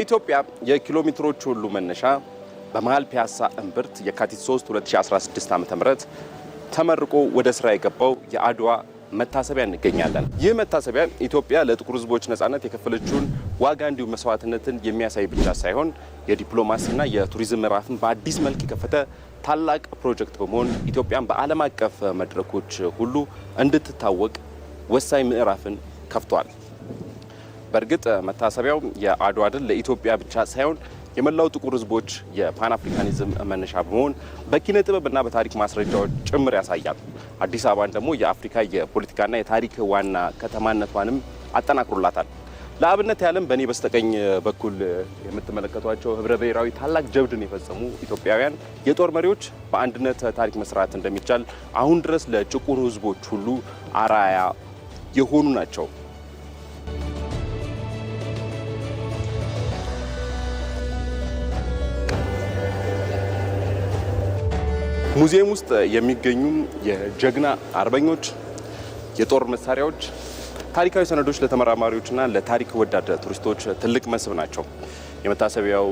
በኢትዮጵያ የኪሎ ሜትሮች ሁሉ መነሻ በመሃል ፒያሳ እምብርት የካቲት 3 2016 ዓ.ም ተመርቆ ወደ ስራ የገባው የአድዋ መታሰቢያ እንገኛለን። ይህ መታሰቢያ ኢትዮጵያ ለጥቁር ሕዝቦች ነጻነት የከፈለችውን ዋጋ እንዲሁም መስዋዕትነትን የሚያሳይ ብቻ ሳይሆን የዲፕሎማሲና የቱሪዝም ምዕራፍን በአዲስ መልክ የከፈተ ታላቅ ፕሮጀክት በመሆን ኢትዮጵያን በዓለም አቀፍ መድረኮች ሁሉ እንድትታወቅ ወሳኝ ምዕራፍን ከፍቷል። በእርግጥ መታሰቢያው የአድዋ ድል ለኢትዮጵያ ብቻ ሳይሆን የመላው ጥቁር ሕዝቦች የፓን አፍሪካኒዝም መነሻ በመሆን በኪነ ጥበብና በታሪክ ማስረጃዎች ጭምር ያሳያል። አዲስ አበባን ደግሞ የአፍሪካ የፖለቲካና የታሪክ ዋና ከተማነቷንም አጠናክሮላታል። ለአብነት ያለም በእኔ በስተቀኝ በኩል የምትመለከቷቸው ህብረ ብሔራዊ ታላቅ ጀብድን የፈጸሙ ኢትዮጵያውያን የጦር መሪዎች በአንድነት ታሪክ መስራት እንደሚቻል አሁን ድረስ ለጭቁኑ ሕዝቦች ሁሉ አራያ የሆኑ ናቸው። ሙዚየም ውስጥ የሚገኙ የጀግና አርበኞች የጦር መሳሪያዎች፣ ታሪካዊ ሰነዶች ለተመራማሪዎችና ለታሪክ ወዳድ ቱሪስቶች ትልቅ መስህብ ናቸው። የመታሰቢያው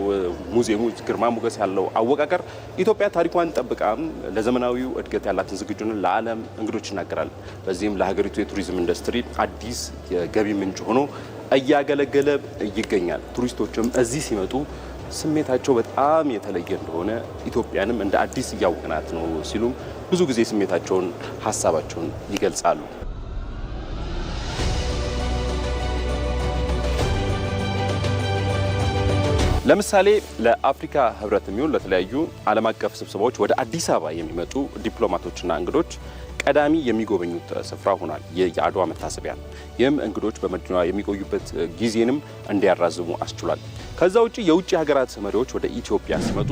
ሙዚየሙ ግርማ ሞገስ ያለው አወቃቀር ኢትዮጵያ ታሪኳን ጠብቃም ለዘመናዊው እድገት ያላትን ዝግጁነት ለዓለም እንግዶች ይናገራል። በዚህም ለሀገሪቱ የቱሪዝም ኢንዱስትሪ አዲስ የገቢ ምንጭ ሆኖ እያገለገለ ይገኛል። ቱሪስቶችም እዚህ ሲመጡ ስሜታቸው በጣም የተለየ እንደሆነ ኢትዮጵያንም እንደ አዲስ እያወቅናት ነው ሲሉም ብዙ ጊዜ ስሜታቸውን፣ ሀሳባቸውን ይገልጻሉ። ለምሳሌ ለአፍሪካ ህብረት የሚሆን ለተለያዩ ዓለም አቀፍ ስብሰባዎች ወደ አዲስ አበባ የሚመጡ ዲፕሎማቶችና እንግዶች ቀዳሚ የሚጎበኙት ስፍራ ሆኗል የአድዋ መታሰቢያ። ይህም እንግዶች በመዲናዋ የሚቆዩበት ጊዜንም እንዲያራዝሙ አስችሏል። ከዛ ውጪ የውጭ ሀገራት መሪዎች ወደ ኢትዮጵያ ሲመጡ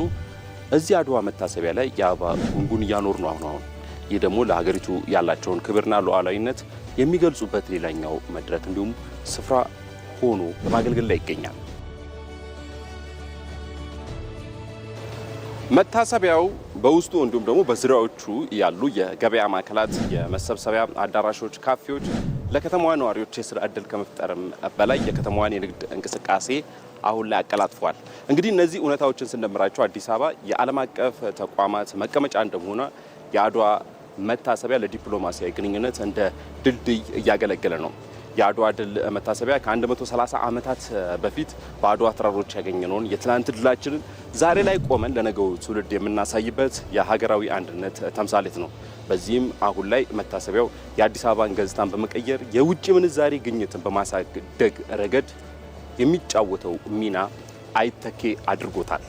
እዚህ አድዋ መታሰቢያ ላይ የአበባ ጉንጉን እያኖሩ ነው አሁን። ይህ ደግሞ ለሀገሪቱ ያላቸውን ክብርና ሉዓላዊነት የሚገልጹበት ሌላኛው መድረክ እንዲሁም ስፍራ ሆኖ በማገልገል ላይ ይገኛል። መታሰቢያው በውስጡ እንዲሁም ደግሞ በዙሪያዎቹ ያሉ የገበያ ማዕከላት፣ የመሰብሰቢያ አዳራሾች፣ ካፌዎች ለከተማዋ ነዋሪዎች የስራ ዕድል ከመፍጠርም በላይ የከተማዋን የንግድ እንቅስቃሴ አሁን ላይ አቀላጥፏል። እንግዲህ እነዚህ እውነታዎችን ስንደምራቸው አዲስ አበባ የዓለም አቀፍ ተቋማት መቀመጫ እንደመሆኗ የአድዋ መታሰቢያ ለዲፕሎማሲያዊ ግንኙነት እንደ ድልድይ እያገለገለ ነው። የአድዋ ድል መታሰቢያ ከ130 ዓመታት በፊት በአድዋ ተራሮች ያገኘነውን የትናንት ድላችንን ዛሬ ላይ ቆመን ለነገው ትውልድ የምናሳይበት የሀገራዊ አንድነት ተምሳሌት ነው። በዚህም አሁን ላይ መታሰቢያው የአዲስ አበባን ገጽታን በመቀየር የውጭ ምንዛሪ ግኝትን በማሳደግ ረገድ የሚጫወተው ሚና አይተኬ አድርጎታል።